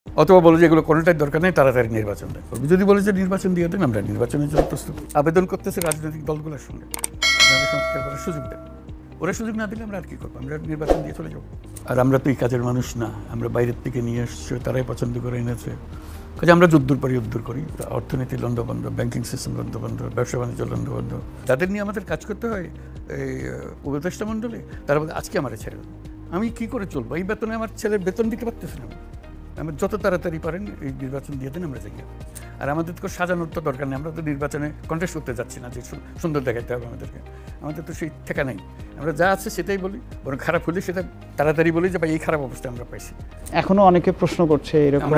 অথবা বলে যে এগুলো কোনোটাই দরকার নেই, তাড়াতাড়ি নির্বাচন দেয়। যদি বলে যে নির্বাচন দিয়ে দেন, আমরা নির্বাচনের জন্য প্রস্তুত। আবেদন করতেছে রাজনৈতিক দলগুলোর সঙ্গে, আপনাদের সংস্কার করার সুযোগ দেন। ওরা সুযোগ না দিলে আমরা আর কি করবো? আমরা নির্বাচন দিয়ে চলে যাবো। আর আমরা তো এই কাজের মানুষ না, আমরা বাইরের থেকে নিয়ে এসছে, তারাই পছন্দ করে এনেছে। কাজে আমরা যুদ্ধর পরে যুদ্ধ করি। অর্থনীতি লন্ডভন্ড, ব্যাংকিং সিস্টেম লন্ডভন্ড, ব্যবসা বাণিজ্য লন্ডভন্ড, তাদের নিয়ে আমাদের কাজ করতে হয়। এই উপদেষ্টা মণ্ডলে তারা বলে আজকে আমার ছেড়ে দেন, আমি কী করে চলবো? এই বেতনে আমার ছেলের বেতন দিতে পারতেছি না। আমরা যত তাড়াতাড়ি পারেন এই নির্বাচন দিয়ে দেন, আমরা যাই। আর আমাদের তো সাজানোর তো দরকার নেই, আমরা তো নির্বাচনে কন্টেস্ট করতে যাচ্ছি না যে সুন্দর দেখাতে হবে আমাদেরকে। আমাদের তো সেই ঠেকা নেই, আমরা যা আছে সেটাই বলি, বরং খারাপ হলে সেটা তাড়াতাড়ি বলি যে ভাই এই খারাপ অবস্থা আমরা পাইছি। এখনও অনেকে প্রশ্ন করছে এরকম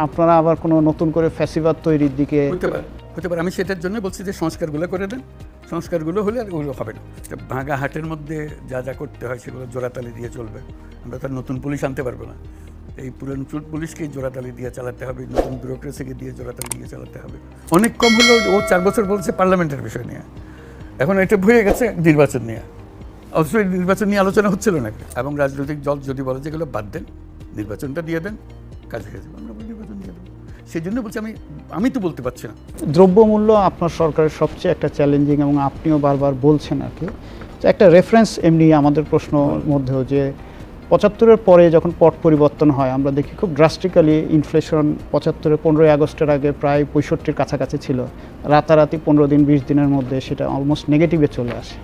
আপনারা আবার কোনো নতুন করে ফ্যাসিবাদ তৈরির দিকে হতে পারে। আমি সেটার জন্য বলছি যে সংস্কারগুলো করে দেন, সংস্কারগুলো হলে আর ওগুলো হবে না। ভাঙা হাটের মধ্যে যা যা করতে হয় সেগুলো জোড়াতালি দিয়ে চলবে। আমরা তার নতুন পুলিশ আনতে পারবো না, এই পুরান পুলিশকেই জোড়াতালি দিয়ে চালাতে হবে, নতুন ব্যুরোক্রেসিকে দিয়ে জোড়াতালি দিয়ে চালাতে হবে। অনেক কম হলেও ও 4 বছর বলছে পার্লামেন্টের বিষয় নিয়ে, এখন এটা ভুলে গেছে নির্বাচন নিয়ে। অবশ্যই নির্বাচন নিয়ে আলোচনা হচ্ছিল নাকি? এবং রাজনৈতিক দল যদি বলে যে এগুলো বাদ দেন, নির্বাচনটা দিয়ে দেন, কাজ হয়ে যাবে, আমরা নির্বাচন দিয়ে দেবো। সেই জন্য বলছি আমি তো বলতে পারছি না। দ্রব্যমূল্য আপনার সরকারের সবচেয়ে একটা চ্যালেঞ্জিং, এবং আপনিও বারবার বলছেন আর কি। একটা রেফারেন্স এমনি আমাদের প্রশ্নর মধ্যেও যে 75-এর পরে যখন পট পরিবর্তন হয় আমরা দেখি খুব ড্রাস্টিক্যালি ইনফ্লেশন 75-এর 15ই আগস্টের আগে প্রায় 65-র কাছাকাছি ছিল, রাতারাতি 15 দিন 20 দিনের মধ্যে সেটা অলমোস্ট নেগেটিভে চলে আসে।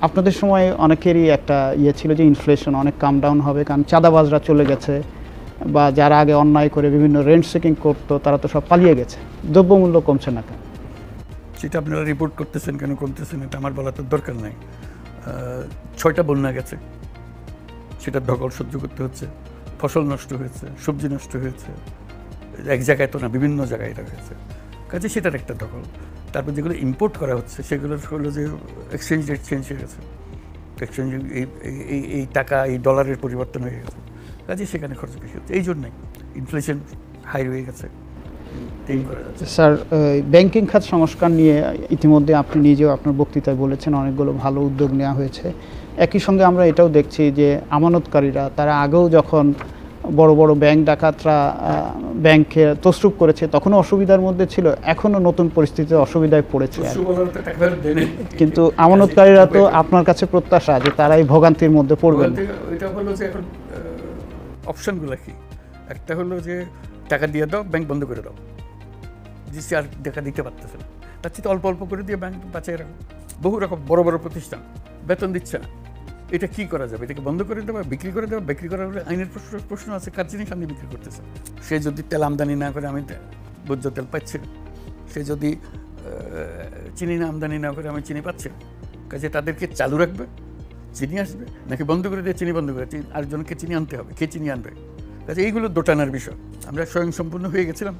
আপনাদের সময় অনেকেরই একটা ছিল যে ইনফ্লেশন অনেক কাম ডাউন হবে, কারণ চাঁদাবাজরা চলে গেছে, বা যারা আগে অন্যায় করে বিভিন্ন রেন্ট সেকিং করতো তারা তো সব পালিয়ে গেছে। দ্রব্যমূল্য কমছে না কেন? সেটা আপনারা রিপোর্ট করতেছেন কেন, কমতেছেন, এটা আমার বলার তো দরকার নাই। 6টা বন্যা গেছে, সেটার ধকল সহ্য করতে হচ্ছে। ফসল নষ্ট হয়েছে, সবজি নষ্ট হয়েছে, এক জায়গায় তো না, বিভিন্ন জায়গায় এটা হয়েছে। কাজে সেটার একটা ধকল। তারপর যেগুলো ইম্পোর্ট করা হচ্ছে সেগুলো হলো যে এক্সচেঞ্জ রেট চেঞ্জ হয়ে গেছে, এক্সচেঞ্জ এই টাকা এই ডলারের পরিবর্তন হয়ে গেছে, কাজে সেখানে খরচ বেশি হচ্ছে। এই জন্যই ইনফ্লেশন হাই হয়ে গেছে। স্যার, ব্যাংকিং খাত সংস্কার নিয়ে ইতিমধ্যে আপনি নিজেও আপনার বক্তৃতায় বলেছেন অনেকগুলো ভালো উদ্যোগ নেওয়া হয়েছে। একই সঙ্গে আমরা এটাও দেখছি যে আমানতকারীরা তারা আগেও যখন বড় বড় ব্যাংক ডাকাতরা ব্যাংকে তছরুপ করেছে তখনও অসুবিধার মধ্যে ছিল, এখনও নতুন পরিস্থিতিতে অসুবিধায় পড়েছে। কিন্তু আমানতকারীরা তো আপনার কাছে প্রত্যাশা যে তারা এই ভোগান্তির মধ্যে পড়বেন। এটা হলো যে এখন অপশনগুলো কি? একটা হলো যে টাকা দিয়ে দাও, ব্যাংক বন্ধ করে দাও, যে আর টাকা দিতে পারতেছে না, তার চেয়ে অল্প অল্প করে দিয়ে ব্যাংক বাঁচিয়ে রাখো। বহু রকম বড় বড় প্রতিষ্ঠান বেতন দিচ্ছে না, এটা কি করা যাবে? এটাকে বন্ধ করে দেওয়া, বিক্রি করে দেওয়া। বিক্রি করার আইনের প্রশ্ন আছে, কার জিনিস আপনি বিক্রি করতেছে? সে যদি তেল আমদানি না করে, আমি ভোজ্য তেল পাচ্ছি না। সে যদি চিনি না আমদানি না করে, আমি চিনি পাচ্ছি না। কাজে তাদেরকে চালু রাখবে, চিনি আসবে, নাকি বন্ধ করে দিয়ে চিনি বন্ধ করে আরেকজনকে চিনি আনতে হবে? কে চিনি আনবে? কাজে এইগুলো দোটানার বিষয়। আমরা স্বয়ংসম্পূর্ণ হয়ে গেছিলাম,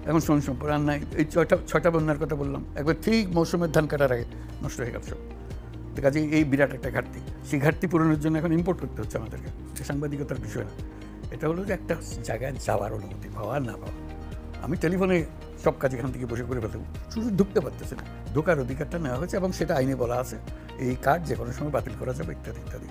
এখন স্বয়ংসম্পূর্ণ আর নাই। এই 6টা বন্যার কথা বললাম, একবার ঠিক মৌসুমের ধান কাটার আগে নষ্ট হয়ে গেল সব। কাজে এই বিরাট একটা ঘাটতি, সেই ঘাটতি পূরণের জন্য এখন ইম্পোর্ট করতে হচ্ছে আমাদেরকে। সাংবাদিকতার বিষয় না, এটা হলো যে একটা জায়গায় যাওয়ার অনুমতি পাওয়া না পাওয়া। আমি টেলিফোনে সব কাজ এখান থেকে বসে করে ফেলতে, শুধু ঢুকতে পারতেছে না। ঢোকার অধিকারটা নেওয়া হয়েছে এবং সেটা আইনে বলা আছে, এই কার্ড যে কোনো সময় বাতিল করা যাবে, ইত্যাদি ইত্যাদি।